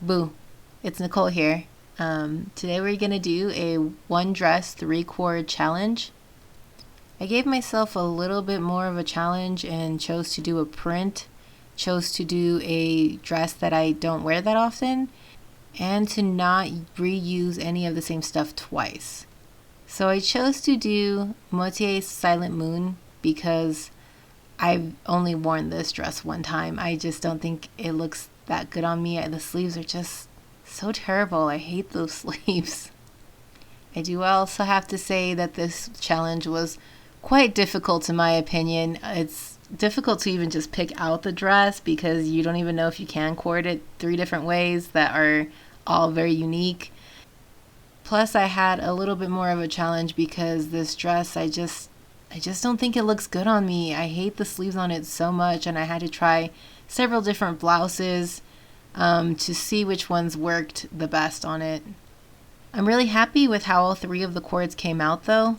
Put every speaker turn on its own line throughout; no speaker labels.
Boo, it's Nicole here. Today we're gonna do a one dress, three chord challenge. I gave myself a little bit more of a challenge and chose to do a print, chose to do a dress that I don't wear that often, and to not reuse any of the same stuff twice. So I chose to do Moitie's Silent Moon because I've only worn this dress one time. I just don't think it looks that good on me. The sleeves are just so terrible. I hate those sleeves. I do also have to say that this challenge was quite difficult in my opinion. It's difficult to even just pick out the dress because you don't even know if you can cord it three different ways that are all very unique. Plus I had a little bit more of a challenge because this dress I just don't think it looks good on me. I hate the sleeves on it so much, and I had to try several different blouses to see which ones worked the best on it. I'm really happy with how all three of the cords came out though,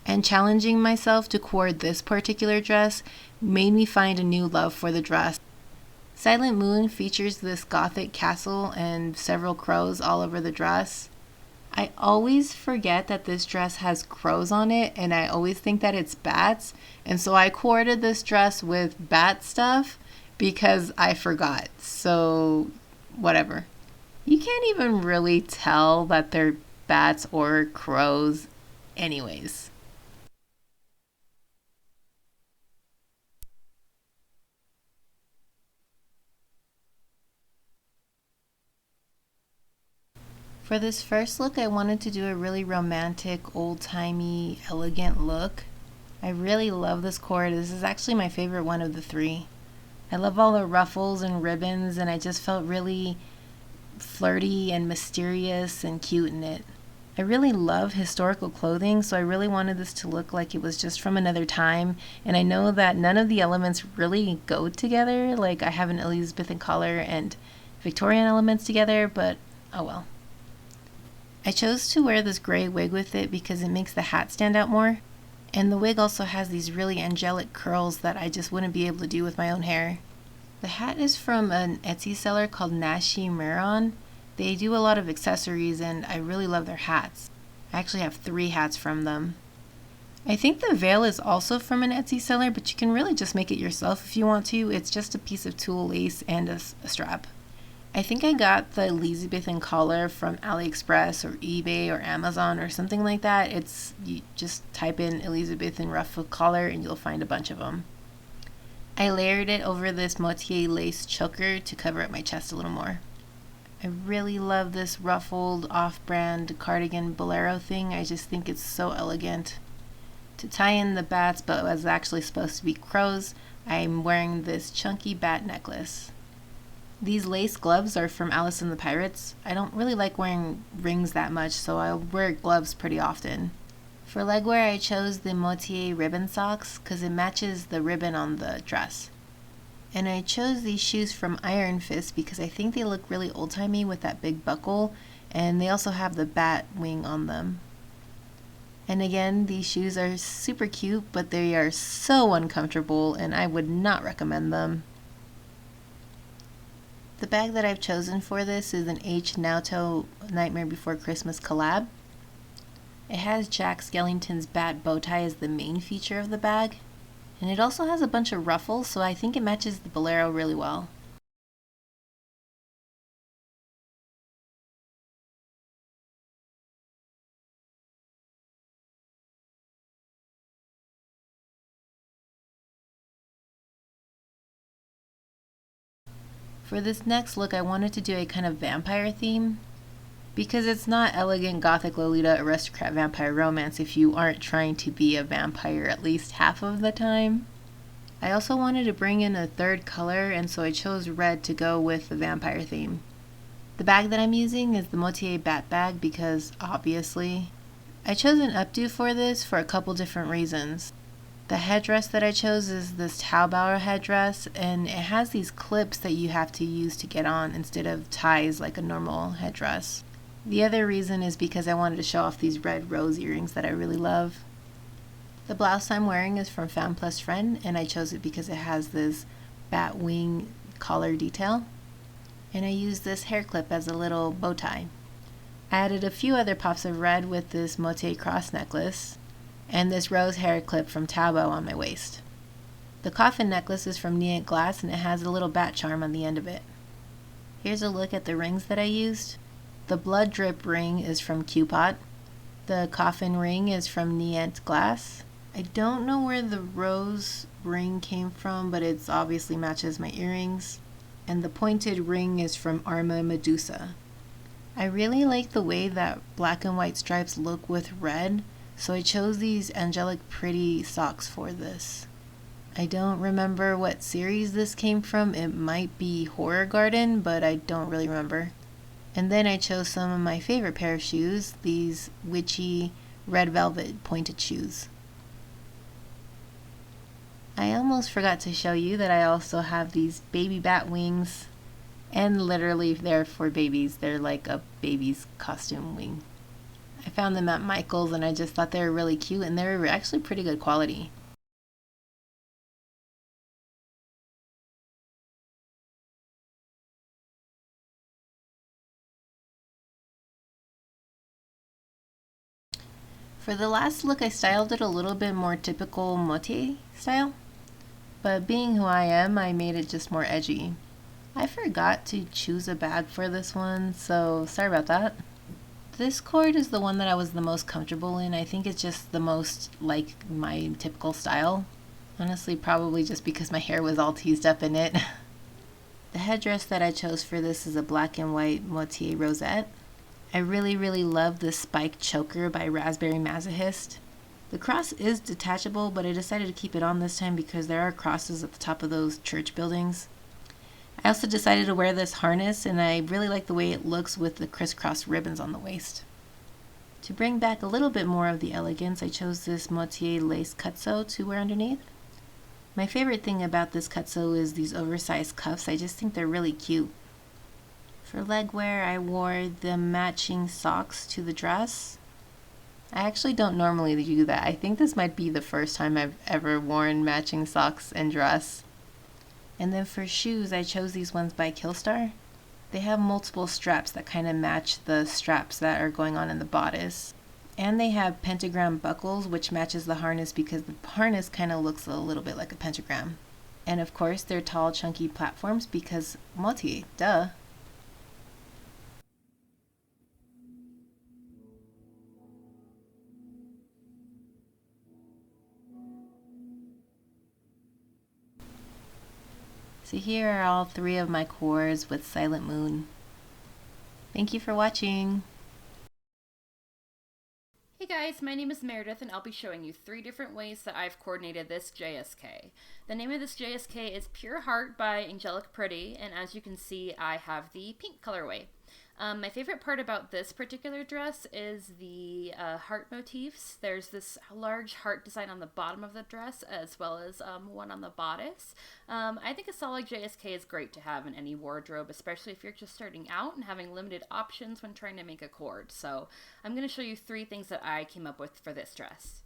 and challenging myself to cord this particular dress made me find a new love for the dress. Silent Moon features this gothic castle and several crows all over the dress. I always forget that this dress has crows on it, and I always think that it's bats, and so I corded this dress with bat stuff because I forgot. So, whatever. You can't even really tell that they're bats or crows, anyways. For this first look, I wanted to do a really romantic, old-timey, elegant look. I really love this cord. This is actually my favorite one of the three. I love all the ruffles and ribbons, and I just felt really flirty and mysterious and cute in it. I really love historical clothing, so I really wanted this to look like it was just from another time. And I know that none of the elements really go together. Like I have an Elizabethan collar and Victorian elements together, but oh well. I chose to wear this gray wig with it because it makes the hat stand out more. And the wig also has these really angelic curls that I just wouldn't be able to do with my own hair. The hat is from an Etsy seller called Nashi Maron. They do a lot of accessories and I really love their hats. I actually have three hats from them. I think the veil is also from an Etsy seller, but you can really just make it yourself if you want to. It's just a piece of tulle lace and a strap. I think I got the Elizabethan collar from AliExpress or eBay or Amazon or something like that. You just type in Elizabethan ruffle collar and you'll find a bunch of them. I layered it over this Moitie lace choker to cover up my chest a little more. I really love this ruffled off-brand cardigan bolero thing. I just think it's so elegant. To tie in the bats, but was actually supposed to be crows, I'm wearing this chunky bat necklace. These lace gloves are from Alice and the Pirates. I don't really like wearing rings that much, so I wear gloves pretty often. For legwear, I chose the Moitie ribbon socks because it matches the ribbon on the dress. And I chose these shoes from Iron Fist because I think they look really old-timey with that big buckle, and they also have the bat wing on them. And again, these shoes are super cute, but they are so uncomfortable, and I would not recommend them. The bag that I've chosen for this is an H. Naoto Nightmare Before Christmas collab. It has Jack Skellington's bat bow tie as the main feature of the bag, and it also has a bunch of ruffles, so I think it matches the bolero really well. For this next look, I wanted to do a kind of vampire theme, because it's not elegant gothic Lolita aristocrat vampire romance if you aren't trying to be a vampire at least half of the time. I also wanted to bring in a third color, and so I chose red to go with the vampire theme. The bag that I'm using is the Moitie bat bag because, obviously. I chose an updo for this for a couple different reasons. The headdress that I chose is this Taubauer headdress, and it has these clips that you have to use to get on instead of ties like a normal headdress. The other reason is because I wanted to show off these red rose earrings that I really love. The blouse I'm wearing is from Femme Plus Friend, and I chose it because it has this bat wing collar detail. And I used this hair clip as a little bow tie. I added a few other pops of red with this Moitie cross necklace and this rose hair clip from Taubo on my waist. The coffin necklace is from neat glass and it has a little bat charm on the end of it. Here's a look at the rings that I used. The blood drip ring is from Q-Pot. The coffin ring is from neat glass. I don't know where the rose ring came from, but it obviously matches my earrings. And the pointed ring is from Arma Medusa. I really like the way that black and white stripes look with red, so I chose these Angelic pretty socks for this. I don't remember what series this came from. It might be Horror Garden, but I don't really remember. And then I chose some of my favorite pair of shoes, these witchy red velvet pointed shoes. I almost forgot to show you that I also have these baby bat wings. And literally, they're for babies. They're like a baby's costume wing. I found them at Michael's and I just thought they were really cute and they were actually pretty good quality. For the last look, I styled it a little bit more typical Moitie style. But being who I am, I made it just more edgy. I forgot to choose a bag for this one, so sorry about that. This cord is the one that I was the most comfortable in. I think it's just the most like my typical style. Honestly, probably just because my hair was all teased up in it. The headdress that I chose for this is a black and white Moitie rosette. I really love this spiked choker by Raspberry Masochist. The cross is detachable, but I decided to keep it on this time because there are crosses at the top of those church buildings. I also decided to wear this harness, and I really like the way it looks with the crisscross ribbons on the waist. To bring back a little bit more of the elegance, I chose this Moitie lace cutseau to wear underneath. My favorite thing about this cutseau is these oversized cuffs. I just think they're really cute. For leg wear, I wore the matching socks to the dress. I actually don't normally do that. I think this might be the first time I've ever worn matching socks and dress. And then for shoes, I chose these ones by Killstar. They have multiple straps that kind of match the straps that are going on in the bodice. And they have pentagram buckles, which matches the harness because the harness kind of looks a little bit like a pentagram. And of course, they're tall, chunky platforms because Moitie, duh. So here are all three of my coords with Silent Moon. Thank you for watching.
Hey guys, my name is Meredith and I'll be showing you 3 different ways that I've coordinated this JSK. The name of this JSK is Pure Heart by Angelic Pretty, and as you can see I have the pink colorway. My favorite part about this particular dress is the heart motifs. There's this large heart design on the bottom of the dress as well as one on the bodice. I think a solid JSK is great to have in any wardrobe, especially if you're just starting out and having limited options when trying to make a cord. So I'm going to show you 3 things that I came up with for this dress.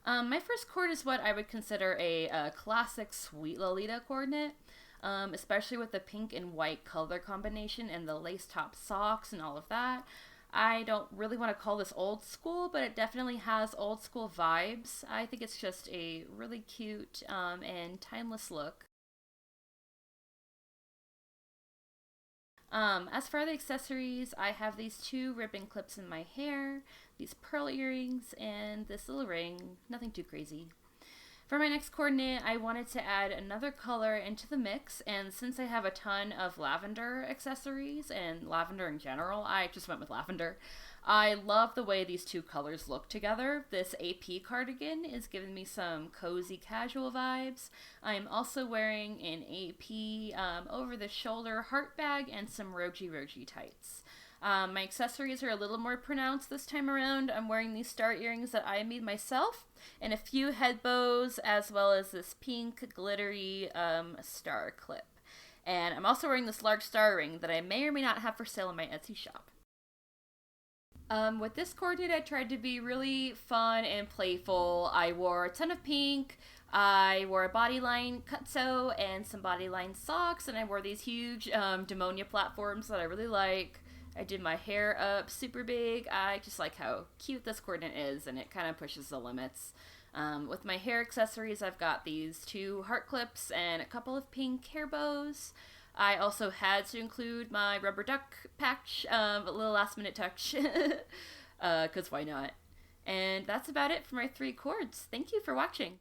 My first cord is what I would consider a classic sweet Lolita coordinate. Especially with the pink and white color combination and the lace top socks and all of that. I don't really want to call this old school, but it definitely has old school vibes. I think it's just a really cute and timeless look. As for the accessories, I have these 2 ribbon clips in my hair, these pearl earrings, and this little ring. Nothing too crazy. For my next coordinate, I wanted to add another color into the mix, and since I have a ton of lavender accessories and lavender in general, I just went with lavender. I love the way these 2 colors look together. This AP cardigan is giving me some cozy casual vibes. I'm also wearing an AP over-the-shoulder heart bag and some roji tights. My accessories are a little more pronounced this time around. I'm wearing these star earrings that I made myself and a few head bows as well as this pink glittery star clip. And I'm also wearing this large star ring that I may or may not have for sale in my Etsy shop. With this coordinate, I tried to be really fun and playful. I wore a ton of pink. I wore a bodyline cutso and some bodyline socks, and I wore these huge demonia platforms that I really like. I did my hair up super big. I just like how cute this coordinate is, and it kind of pushes the limits. With my hair accessories, I've got these 2 heart clips and a couple of pink hair bows. I also had to include my rubber duck patch, a little last minute touch, because why not? And that's about it for my 3 chords. Thank you for watching.